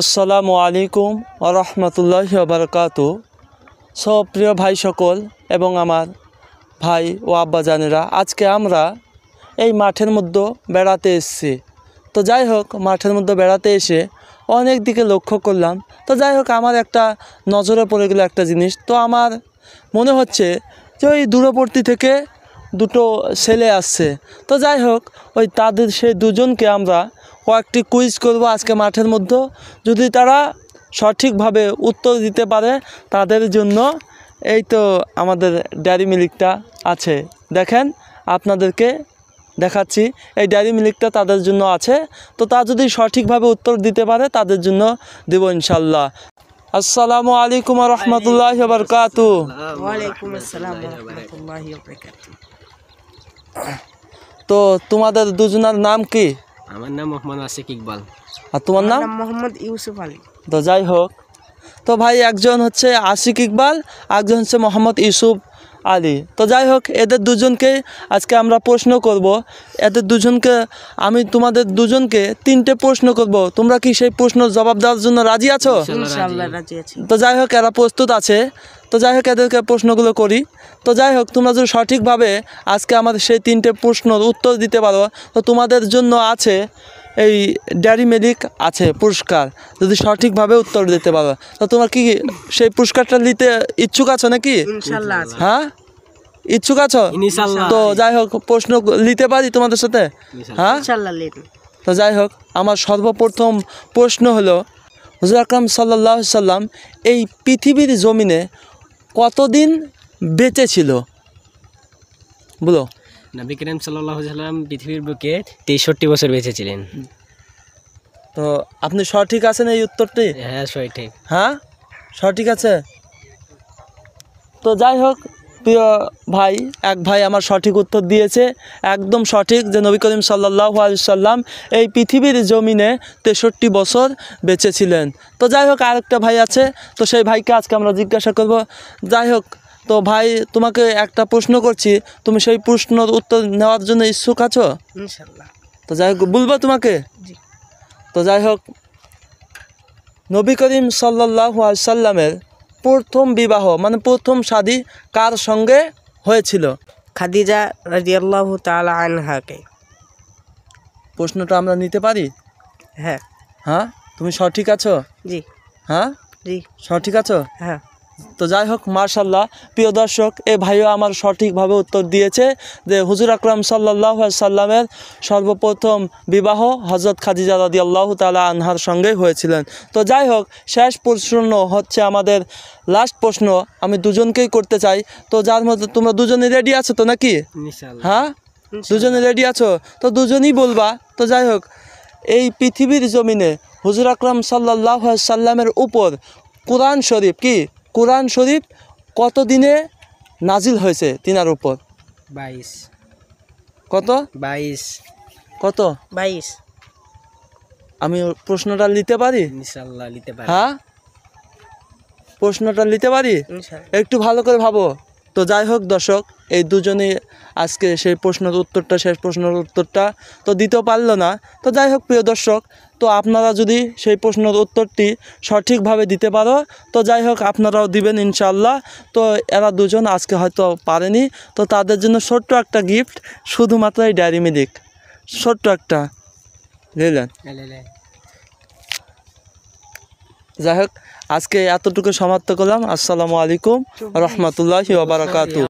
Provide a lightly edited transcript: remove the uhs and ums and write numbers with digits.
আসসালামু আলাইকুম ওয়া রাহমাতুল্লাহি ওয়া বারাকাতুহু। সব প্রিয় ভাই সকল এবং আমার ভাই ও আব্বাজানেরা, আজকে আমরা এই মাঠের মধ্যে বেড়াতে এসেছি। তো যাই হোক, মাঠের মধ্যে বেড়াতে এসে অনেক দিকে লক্ষ্য করলাম। তো যাই হোক, আমার একটা নজরে পড়ে গেল একটা জিনিস। তো আমার মনে হচ্ছে যে ওই দূরবর্তী থেকে দুটো ছেলে আসছে। তো যাই হোক, ওই তাদের সেই দুজনকে আমরা কয়েকটি কুইজ করব আজকে মাঠের মধ্যে। যদি তারা সঠিকভাবে উত্তর দিতে পারে তাদের জন্য এই তো আমাদের ডেয়ারি মিল্কটা আছে, দেখেন আপনাদেরকে দেখাচ্ছি। এই ডেয়ারি মিল্কটা তাদের জন্য আছে। তো তা যদি সঠিকভাবে উত্তর দিতে পারে তাদের জন্য দেব ইনশাল্লাহ। আসসালামু আলাইকুম ওয়া রাহমাতুল্লাহি ওয়া বারাকাতুহু। ওয়ালাইকুম আসসালাম ওয়া রাহমাতুল্লাহি ওয়া বারাকাতুহু। তো তোমাদের দুজনের নাম কি? আমার নাম মোহাম্মদ আশিক ইকবাল। আর তোমার নাম? মোহাম্মদ ইউসুফ আলী। তো যাই হোক, তো ভাই একজন হচ্ছে আশিক ইকবাল, একজন হচ্ছে মোহাম্মদ ইউসুফ আলী। তো যাই হোক, এদের দুজনকে আজকে আমরা প্রশ্ন করব। এদের দুজনকে আমি তোমাদের দুজনকে তিনটে প্রশ্ন করব। তোমরা কি সেই প্রশ্ন জবাব দেওয়ার জন্য রাজি আছো? ইনশাআল্লাহ রাজি আছি। তো যাই হোক, এরা প্রস্তুত আছে। তো যাই হোক, এদেরকে প্রশ্নগুলো করি। তো যাই হোক, তোমরা যদি সঠিকভাবে আজকে আমাদের সেই তিনটে প্রশ্নের উত্তর দিতে পারো তো তোমাদের জন্য আছে এই ডেয়ারি মিল্ক আছে পুরস্কার, যদি সঠিকভাবে উত্তর দিতে পারো। তো তোমার কি সেই পুরস্কারটা নিতে ইচ্ছুক আছো নাকি? ইনশাআল্লাহ আছি। হ্যাঁ, ইচ্ছুক আছো? ইনশাআল্লাহ। তো যাই হোক, প্রশ্ন নিতে পারি তোমাদের সাথে? হ্যাঁ। ইনশাআল্লাহ লেন। তো যাই হোক, আমার সর্বপ্রথম প্রশ্ন হলো, হুজুর আকরাম সাল্লাল্লাহু আলাইহি সাল্লাম এই পৃথিবীর জমিনে কতদিন বেঁচে ছিল বলো? নবী করিম সাল্লাল্লাহু আলাইহি সাল্লাম পৃথিবীর বুকে 63 বছর বেঁচে ছিলেন। তো আপনি সঠিক আছেন এই উত্তরটি? হ্যাঁ, সঠিক। হ্যাঁ, সঠিক আছে। তো যাই হোক, প্রিয় ভাই, এক ভাই আমার সঠিক উত্তর দিয়েছে, একদম সঠিক, যে নবী করিম সাল্লাল্লাহু আলাইহি সাল্লাম এই পৃথিবীর জমিনে 63 বছর বেঁচে ছিলেন। তো যাই হোক, আরেকটা ভাই আছে, তো সেই ভাইকে আজকে আমরা জিজ্ঞাসা করব। যাই হোক, তো ভাই তোমাকে একটা প্রশ্ন করছি, তুমি সেই প্রশ্নের উত্তর নেওয়ার জন্য ইচ্ছুক আছো? ইনশাআল্লাহ। তো যাই হোক, বলবো তোমাকে। জি। তো যাই হোক, নবী করিম সাল্লাল্লাহু আলাইহি সাল্লামের প্রথম বিবাহ মানে প্রথম শাদী কার সঙ্গে হয়েছিল? খাদিজা রাদিয়াল্লাহু তাআলা আনহাকে। প্রশ্নটা আমরা নিতে পারি? হ্যাঁ। হ্যাঁ, তুমি সঠিক আছো? জি। হ্যাঁ, জি। সঠিক আছো? হ্যাঁ। তো যাই হোক, মাশাআল্লাহ, প্রিয় দর্শক, এ ভাইও আমার সঠিকভাবে উত্তর দিয়েছে যে হুজুর আকরাম সাল্লাল্লাহু আলাইহি সাল্লামের সর্বপ্রথম বিবাহ হযরত খাদিজা রাদিয়াল্লাহু তাআলা আনহার সঙ্গে হয়েছিলেন। তো যাই হোক, শেষ প্রশ্ন হচ্ছে আমাদের লাস্ট প্রশ্ন, আমি দুজনকেই করতে চাই। তো যার মধ্যে তোমরা দুজনে রেডি আছো তো নাকি? ইনশাআল্লাহ। হ্যাঁ, দুজনে রেডি আছো? তো দুজনেই বলবা। তো যাই হোক, এই পৃথিবীর জমিনে হুজুর আকরাম সাল্লাল্লাহু আলাইহি সাল্লামের উপর কোরআন শরীফ কি কোরআন শরীফ কত দিনে নাজিল হয়েছে তিনার উপর? 22। কত? 22। কত? 22। আমি প্রশ্নটা নিতে পারি? ইনশাআল্লাহ নিতে পারি। হ্যাঁ, প্রশ্নটা নিতে পারি? ইনশাআল্লাহ। একটু ভালো করে ভাবো। তো যাই হোক দর্শক, এই দুজনেই আজকে সেই প্রশ্নের উত্তরটা, শেষ প্রশ্নের উত্তরটা তো দিতেও পারলো না। তো যাই হোক, প্রিয় দর্শক, তো আপনারা যদি সেই প্রশ্নের উত্তরটি সঠিকভাবে দিতে পারো তো যাই হোক আপনারাও দিবেন ইনশাআল্লাহ। তো এরা দুজন আজকে হয়তো পারেনি, তো তাদের জন্য ছোট্ট একটা গিফট, শুধুমাত্র এই ডেয়ারি মিল্ক, ছোট্ট একটা বুঝলেন। যাই হোক, আজকে এতটুকু সমাপ্ত করলাম। আসসালামু আলাইকুম ওয়া রাহমাতুল্লাহি ওয়া বারাকাতুহু।